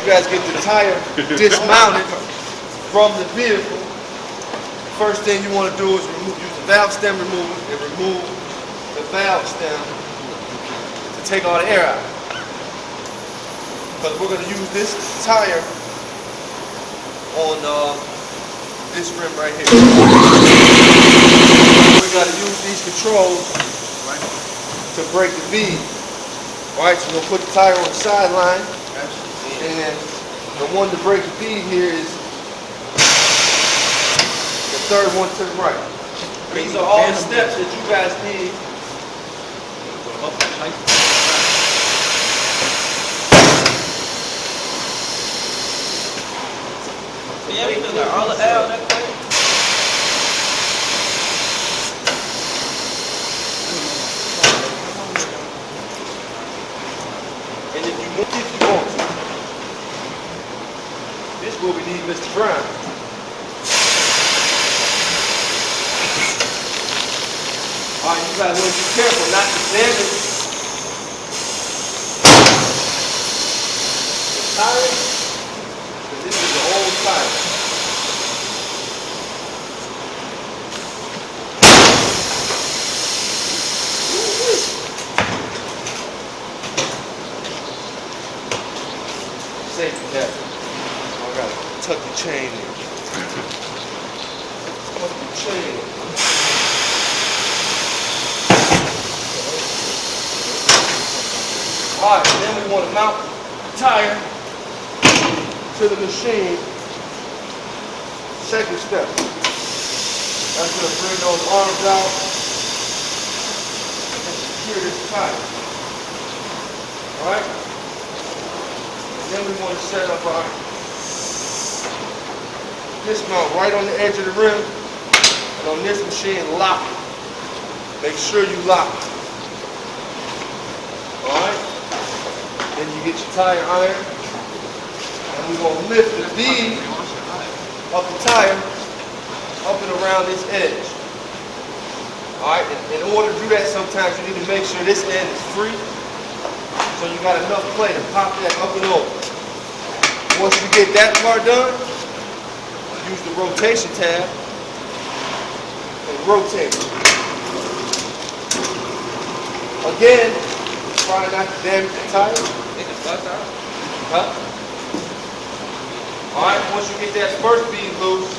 you guys get the tire dismounted from the vehicle, first thing you want to do is use the valve stem remover and remove the valve stem to take all the air out. Because we're going to use this tire on this rim right here. We got to use these controls to break the bead. Alright, so we're going to put the tire on the sideline, and the one to break the bead here is the third one to the right. These are all the steps that you guys need. Yeah, we took all the L that way. And if you want to, this is where we need Mr. Brown. Alright, you guys want to be careful not to damage the tire, because this is an old tire. Safety net. I gotta tuck the chain in. Tuck the chain. Alright, then we want to mount the tire to the machine. Second step. That's going to bring those arms out and secure this tire. Alright? Then we want to set up our dismount right on the edge of the rim, and on this machine, lock it. Make sure you lock it. Alright? Then you get your tire iron, and we're going to lift the bead of the tire up and around this edge. Alright? In order to do that, sometimes you need to make sure this end is free. So you got enough play to pop that up and over. Once you get that part done, use the rotation tab and rotate it. Again, try not to damage the tire. Take the bust out. Huh? Alright, once you get that first bead loose,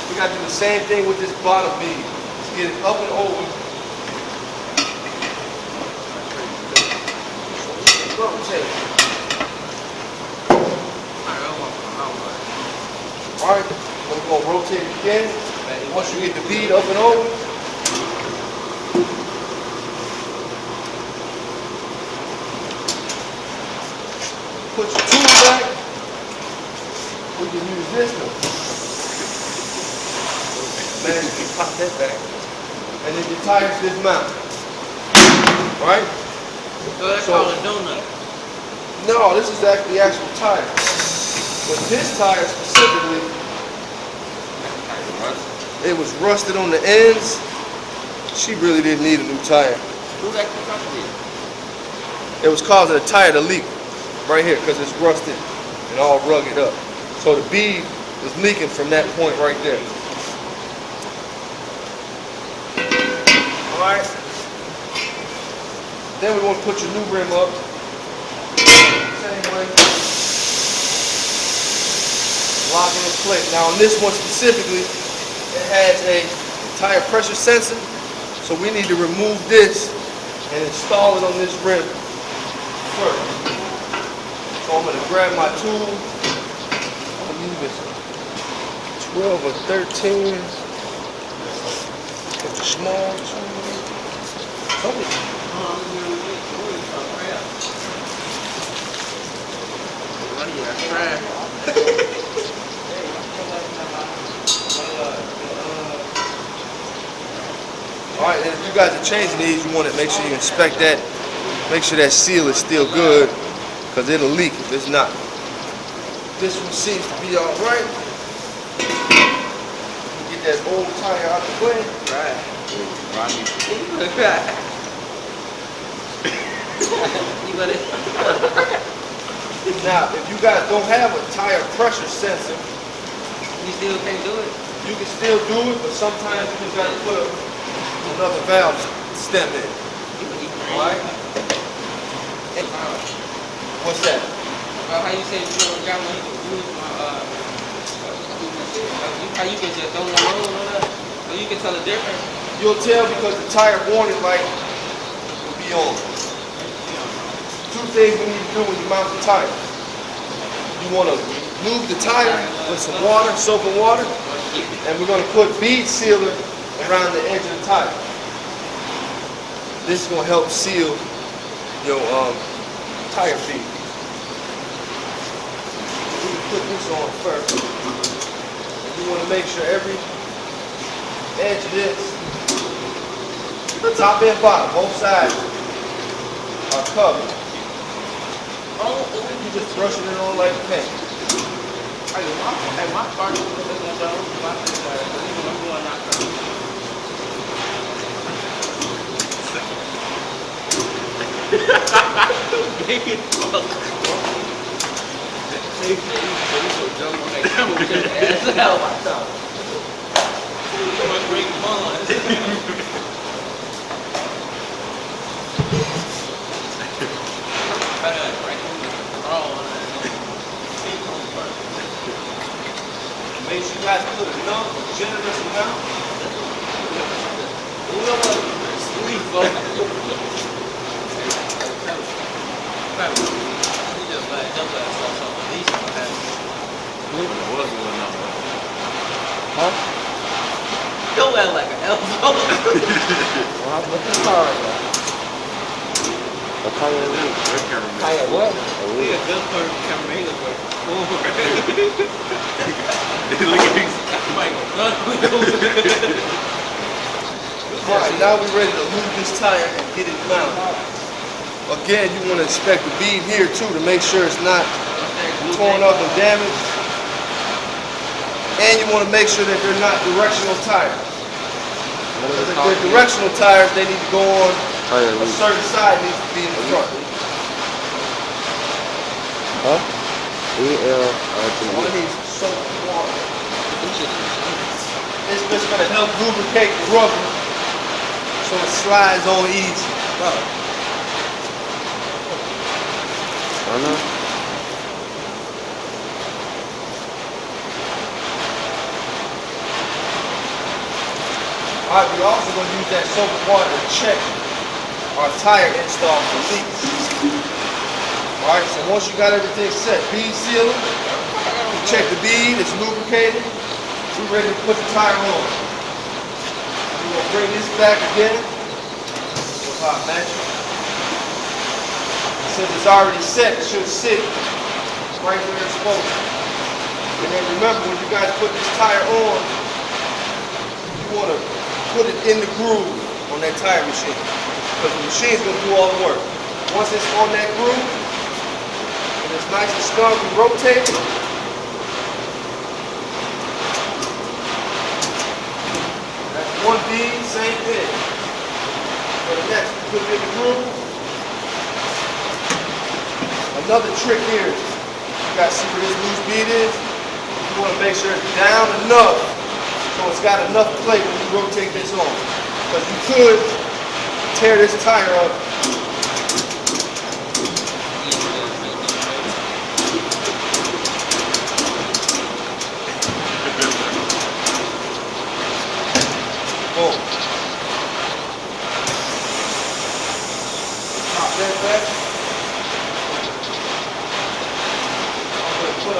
we got to do the same thing with this bottom bead. Just get it up and over. Rotate. Alright, we're going to rotate it again. Once you get the bead up and over, put your tool back. We can use this one. Man, you can pop that back. And then your tires dismount. Right? So that's called a donut. No, this is actually the actual tire. But this tire specifically, it was rusted on the ends. She really didn't need a new tire. Who's actually rusted? It was causing the tire to leak right here because it's rusted and all rugged up. So the bead was leaking from that point right there. Alright. Then we want to put your new rim up. Same way. Lock it in place. Now on this one specifically, it has a tire pressure sensor. So we need to remove this and install it on this rim first. So I'm going to grab my tool. I believe it's 12 or 13. Get the small tool. Alright, and if you guys are changing these, you want to make sure you inspect that. Make sure that seal is still good, because it'll leak if it's not. This one seems to be alright. Get that old tire out the way. Right. You got it. Now, if you guys don't have a tire pressure sensor, You still can't do it? you can still do it, but sometimes you just gotta put another valve stem in. Alright? What's that? Well, how you say you don't got one, you can use my, how you can just throw one roll on that? So you can tell the difference? You'll tell because the tire warning light will be on. Two things we need to do when you mount the tire. You want to lube the tire with some water, soap and water, and we're going to put bead sealer around the edge of the tire. This is going to help seal your tire feed. We can put this on first. And you want to make sure every edge of this, top and bottom, both sides are covered. You just brushing it on like paint. Hey, my car is looking at those. My sister, even I'm going out there. Big as fuck. They so dumb on that camera with their ass out. My great bonds. Make sure you guys put enough, a generous amount. You know what? Sleep, folks. You just like jump at something decent like that. What's going on? Huh? Don't act like an elbow. Well, I'm looking hard now. A tire what? Tire what? We a good person camera look like Alright, now we're ready to move this tire and get it mounted. Again, you want to inspect the bead here too to make sure it's not torn up and damaged. And you want to make sure that they're not directional tires. Because if they're directional tires, they need to go on a certain side, needs to be in the front. Huh? One of these soap and water. It's just going to help lubricate the rubber so it slides on easy. I know. Alright, we're also going to use that soap and water to check our tire install for leaks. Alright, so once you got everything set, bead sealer, check the bead, it's lubricated, we're ready to put the tire on. We're going to bring this back again. With our match. Since it's already set, it should sit right where it's supposed to. And then remember, when you guys put this tire on, you want to put it in the groove on that tire machine. Because the machine's going to do all the work. Once it's on that groove, and it's nice and snug and rotated, that's one bead, same thing. For the next, put it in the groove. Another trick here is, you guys see where this loose bead is? You want to make sure it's down enough so it's got enough play when you rotate this on. Because you could tear this tire up. Boom. Pop that back. I'm going to put a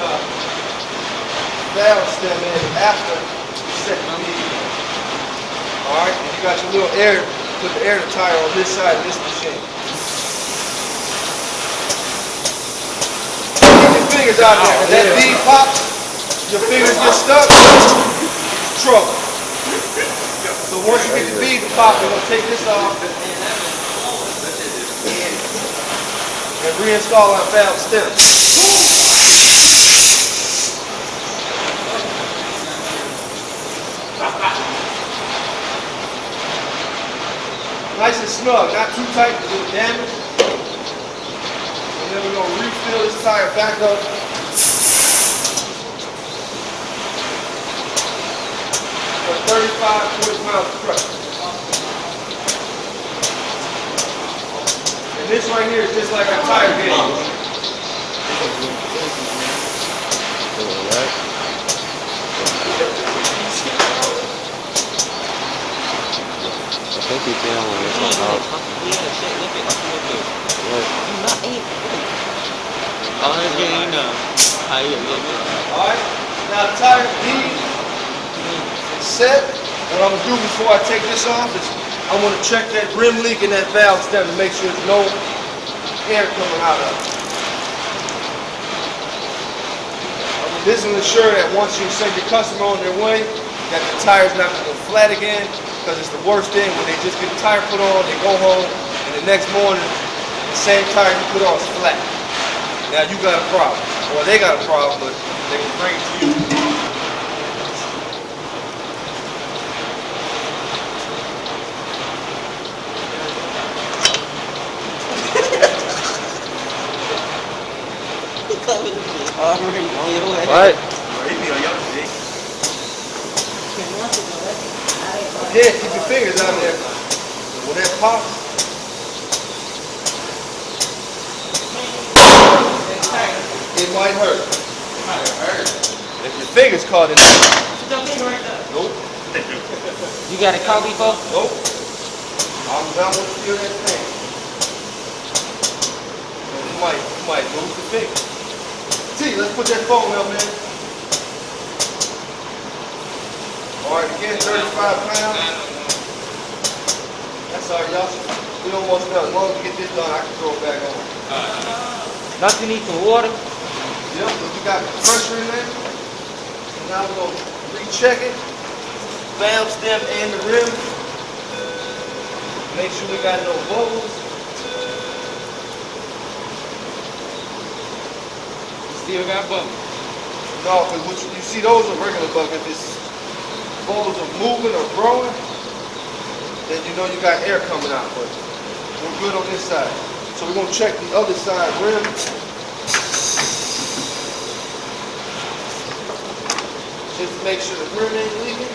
valve stem in after you set the bead. Alright, and you got your little air, put the air tire on this side of this machine. Keep your fingers out there. If that bead pops, your fingers get stuck, it's trouble. So once you get the bead to pop, we're going to take this off and reinstall our valve stem. Nice and snug, not too tight to do damage. And then we're going to refill this tire back up. For 35, 40 pounds of pressure. And this right here is just like a tire gauge. I think he's down when it's on out. Alright, now the tire D is set. What I'm gonna do before I take this off is I want to check that rim leak in that valve stem to make sure there's no air coming out of it. This will ensure that once you send your customer on their way, that the tire's not going to go flat again, because it's the worst thing when they just get the tire put on, they go home, and the next morning, the same tire you put on is flat. Now you got a problem. Or they got a problem, but they can bring it to you. What? Yeah, keep your fingers out there. When that pops, it might hurt. If your fingers caught in there. Nope. You got it caught before? Nope. I'm not going to feel that thing. You might lose the finger. T, let's put that foam up, man. Alright, again, 35 pounds. That's all right, y'all. We almost done. As long as we get this done, I can throw it back on. Nothing needs some water. Yep, but we got pressure in there. So now we're going to recheck it. Valve stem and the rim. Make sure we got no bubbles. Still got bubbles. No, because you see those are regular bugs. If it's bubbles are moving or growing, then you know you got air coming out. But we're good on this side. So we're going to check the other side rim. Just to make sure the rim ain't leaking.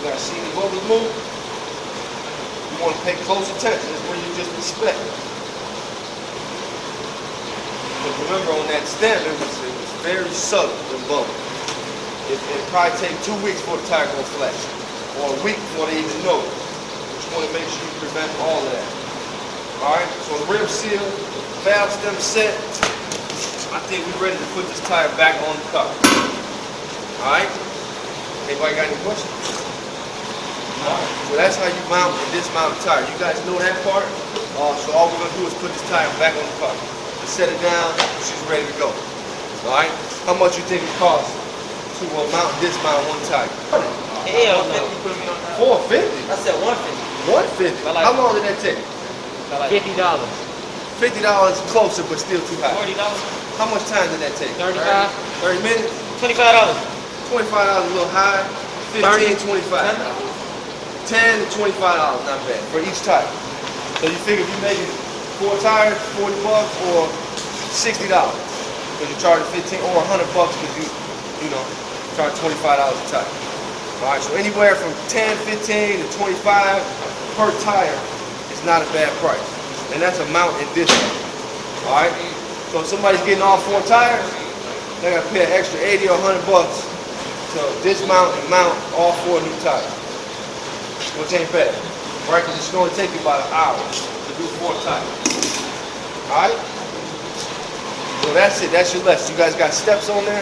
You gotta see the bubbles move. You want to pay close attention. That's where you just inspect. But remember, on that stem, it was very subtle, the bubble. It probably take 2 weeks for the tire to go flat, or a week before they even know it. You just want to make sure you prevent all of that. All right. So the rim seal, valve stem set. I think we're ready to put this tire back on the car. All right. Anybody got any questions? So that's how you mount and dismount a tire. You guys know that part? So all we're going to do is put this tire back on the car. Set it down, she's ready to go. Alright? How much you think it costs to mount and dismount one tire? Hell no. $450? I said 150. $150? How long did that take? $50. $50 closer, but still too high. $40. How much time did that take? 35. 30 minutes? $25. $25 a little high. 15, 25. 10 to $25, not bad, for each tire. So you figure if you're making 4 tires, $40 or $60, because you're charging 15 or $100 because you know, charge $25 a tire. All right, so anywhere from 10, 15 to 25 per tire is not a bad price, and that's a mount and dismount. All right, so if somebody's getting all 4 tires, they're gonna pay an extra 80 or $100 to dismount and mount all 4 new tires. Which ain't bad, right? Because it's going to take you about an hour to do 4 tires. All right? So that's it. That's your lesson. You guys got steps on there.